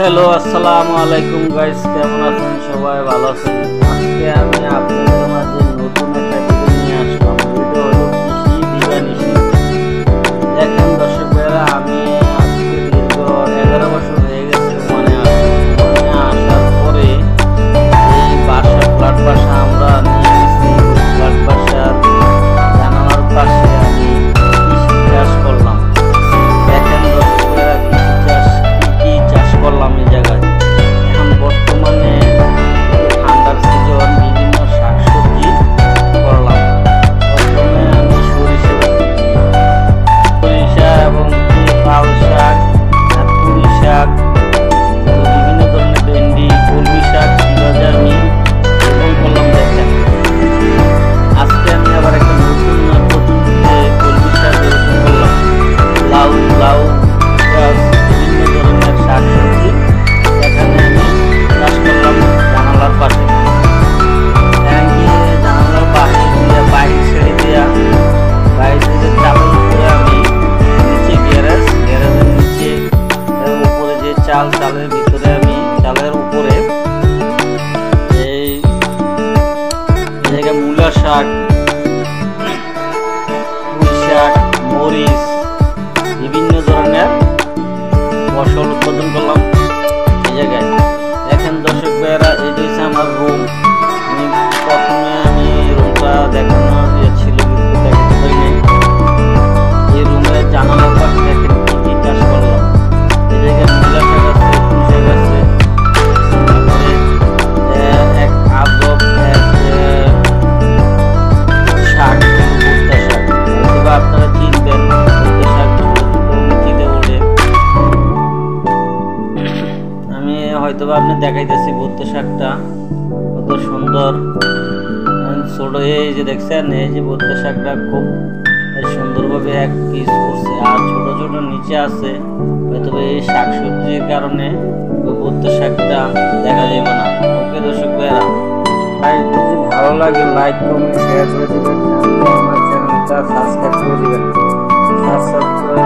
Hello, আসসালামু আলাইকুম guys, কেমন আছেন সবাই? ভালো আছেন? আজকে আমি আপনাদের মাঝে নতুন একটা ভিডিও নিয়ে আসলাম। ভিডিও হলো কৃষি দিবানিশি। দেখেন দর্শক ভাইরা, আমি আজকে দীর্ঘ 11 বছর হয়ে গেছে আসার পরে এই ফ্ল্যাট বাসা আমরা নিয়ে গেছি। ফ্ল্যাট বাসার জানালার পাশে আমি কৃষি চাষ করলাম। দেখেন দর্শক ভাইরা, কি চাষ করলাম এই জায়গায়। এখন বর্তমানে ঠান্ডার সিজন, বিভিন্ন শাকসবজি করলাম। প্রথমে আমি সরিষা এবং লাল শাক, পুঁই শাক, বিভিন্ন ধরনের ভেন্ডি, কলমি শাক কিভাবে আমি রোপণ করলাম। দেখেন আজকে আমি আবার একটা নতুন পদ্ধতিতে কলমি শাক রোপণ করলাম। লাউ গাছ, বিভিন্ন ধরনের শাকসবজি এখানে আমি চাষ করলাম জানালার পাশে। জানালার পাশে দিয়ে বাইরে ছেড়ে দেওয়া, বাইরে চালের উপরে আমি নিচে গ্যারেজের নিচে উপরে যে চালের ভিতরে আমি চালের উপরে এই জায়গায় মূলা শাক, পুঁই শাক, মরিচ, বিভিন্ন ধরনের ফসল উৎপাদন করলাম এই জায়গায়। দেখেন দর্শক ভাইয়েরা, এই হচ্ছে আমার রুম। প্রথমে আমি রুমটা দেখানো ছিল কিন্তু দেখাতে পারিনি। এই রুমের জানালার পাশে দেখেন কি চাষ করলাম। এই জায়গায় মূলা শাক আছে, পুঁই শাক আছে, তারপরে এক আজব শাক, ভুট্টা শাক, হয়তো আপনারা চিনবেন। ভুট্টা শাক মিষ্টিতে ওঠে। আমি হয়তো আপনি দেখাইতেছি ভুট্টা শাকটা কত সুন্দর ছোট। এই যে দেখছেন, এই যে ভুট্টা শাকটা খুব সুন্দরভাবে এক পিস করছে, আর ছোট ছোট নিচে আছে। হয়তো এই শাকসবজির কারণে ওই ভুট্টা শাকটা দেখা যাবে না। ওকে দর্শক ভাইরা, যদি ভালো লাগে লাইক, কমেন্ট, শেয়ার করে দিবেন। আমার চ্যানেলটা সাবস্ক্রাইব করে দিবেন। সাবস্ক্রাইব করে